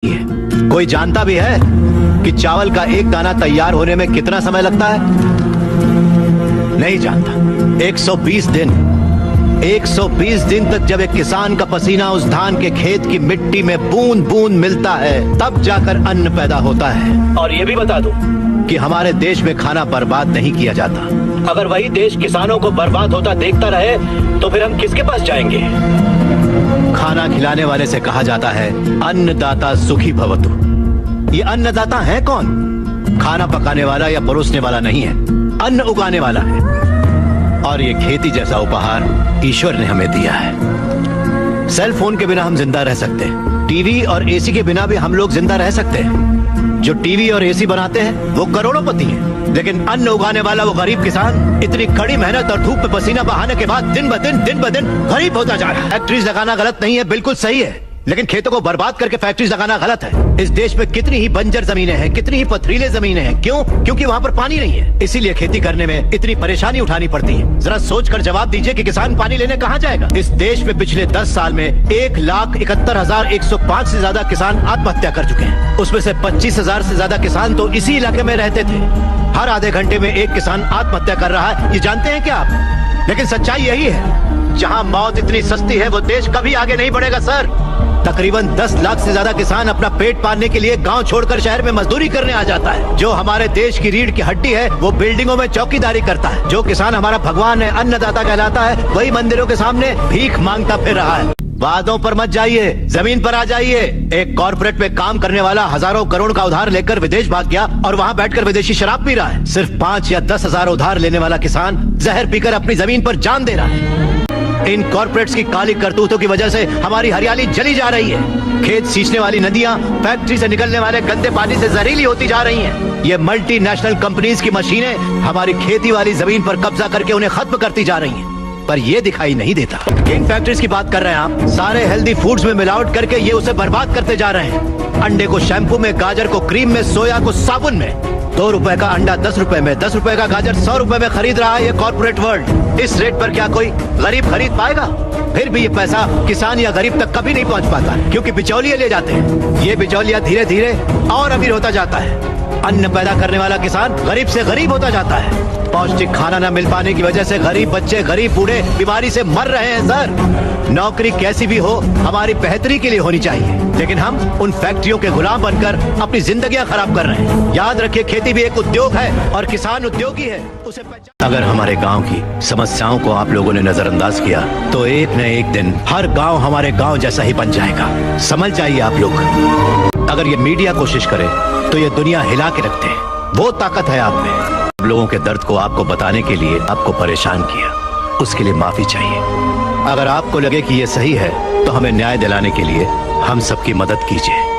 है। कोई जानता भी है कि चावल का एक दाना तैयार होने में कितना समय लगता है? नहीं जानता। 120 दिन 120 दिन तक जब एक किसान का पसीना उस धान के खेत की मिट्टी में बूंद बूंद मिलता है, तब जाकर अन्न पैदा होता है। और ये भी बता दो कि हमारे देश में खाना बर्बाद नहीं किया जाता। अगर वही देश किसानों को बर्बाद होता देखता रहे तो फिर हम किसके पास जाएंगे? खाना खिलाने वाले से कहा जाता है अन्नदाता सुखी भवतु। ये अन्नदाता है कौन? खाना पकाने वाला या परोसने वाला नहीं है, अन्न उगाने वाला है। और ये खेती जैसा उपहार ईश्वर ने हमें दिया है। सेल फोन के बिना हम जिंदा रह सकते हैं, टीवी और एसी के बिना भी हम लोग जिंदा रह सकते हैं। जो टीवी और एसी बनाते हैं वो करोड़ोंपति हैं, लेकिन अन्न उगाने वाला वो गरीब किसान इतनी कड़ी मेहनत और धूप में पसीना बहाने के बाद दिन ब दिन गरीब होता जा रहा है। फैक्ट्रीज लगाना गलत नहीं है, बिल्कुल सही है, लेकिन खेतों को बर्बाद करके फैक्ट्रीज लगाना गलत है। इस देश में कितनी ही बंजर जमीनें हैं, कितनी ही पथरीले जमीनें हैं। क्यों? क्योंकि वहाँ पर पानी नहीं है, इसीलिए खेती करने में इतनी परेशानी उठानी पड़ती है। जरा सोचकर जवाब दीजिए कि किसान पानी लेने कहाँ जाएगा? इस देश में पिछले 10 साल में 1,71,105 से ज्यादा किसान आत्महत्या कर चुके हैं। उसमें से 25,000 से ज्यादा किसान तो इसी इलाके में रहते थे। हर आधे घंटे में एक किसान आत्महत्या कर रहा है, ये जानते हैं क्या आप? लेकिन सच्चाई यही है, जहाँ मौत इतनी सस्ती है वो देश कभी आगे नहीं बढ़ेगा सर। तकरीबन 10 लाख से ज्यादा किसान अपना पेट पालने के लिए गांव छोड़कर शहर में मजदूरी करने आ जाता है। जो हमारे देश की रीढ़ की हड्डी है वो बिल्डिंगों में चौकीदारी करता है। जो किसान हमारा भगवान है, अन्नदाता कहलाता है, वही मंदिरों के सामने भीख मांगता फिर रहा है। वादों पर मत जाइए, जमीन पर आ जाइए। एक कॉर्पोरेट में काम करने वाला हजारों करोड़ का उधार लेकर विदेश भाग गया और वहाँ बैठकर विदेशी शराब पी रहा है। सिर्फ 5 या 10 हजार उधार लेने वाला किसान जहर पीकर अपनी जमीन पर जान दे रहा है। इन कॉर्पोरेट्स की काली करतूतों की वजह से हमारी हरियाली जली जा रही है। खेत सींचने वाली नदियां फैक्ट्री से निकलने वाले गंदे पानी से जहरीली होती जा रही हैं। ये मल्टीनेशनल कंपनीज की मशीनें हमारी खेती वाली जमीन पर कब्जा करके उन्हें खत्म करती जा रही हैं। पर ये दिखाई नहीं देता। इन फैक्ट्रीज की बात कर रहे हैं आप, सारे हेल्दी फूड्स में मिलावट करके ये उसे बर्बाद करते जा रहे हैं। अंडे को शैम्पू में, गाजर को क्रीम में, सोया को साबुन में। 2 रुपए का अंडा 10 रुपए में, 10 रुपए का गाजर 100 रुपए में खरीद रहा है ये कॉर्पोरेट वर्ल्ड। इस रेट पर क्या कोई गरीब खरीद पाएगा? फिर भी ये पैसा किसान या गरीब तक कभी नहीं पहुंच पाता, क्योंकि बिचौलिए ले जाते हैं। ये बिचौलिया धीरे धीरे और अमीर होता जाता है। अन्न पैदा करने वाला किसान गरीब से गरीब होता जाता है। पौष्टिक खाना न मिल पाने की वजह से गरीब बच्चे, गरीब बूढ़े बीमारी से मर रहे हैं सर। नौकरी कैसी भी हो हमारी बेहतरी के लिए होनी चाहिए, लेकिन हम उन फैक्ट्रियों के गुलाम बनकर अपनी जिंदगियां खराब कर रहे हैं। याद रखिए, खेती भी एक उद्योग है और किसान उद्योगी है, उसे अगर हमारे गांव की समस्याओं को आप लोगों ने नजरअंदाज किया तो एक न एक दिन हर गांव हमारे गांव जैसा ही बन जाएगा। समझ जाइए आप लोग। अगर ये मीडिया कोशिश करे तो ये दुनिया हिला के रखते हैं। वो ताकत है आप में। लोगों के दर्द को आपको बताने के लिए आपको परेशान किया, उसके लिए माफी चाहिए। अगर आपको लगे कि ये सही है तो हमें न्याय दिलाने के लिए हम सबकी मदद कीजिए।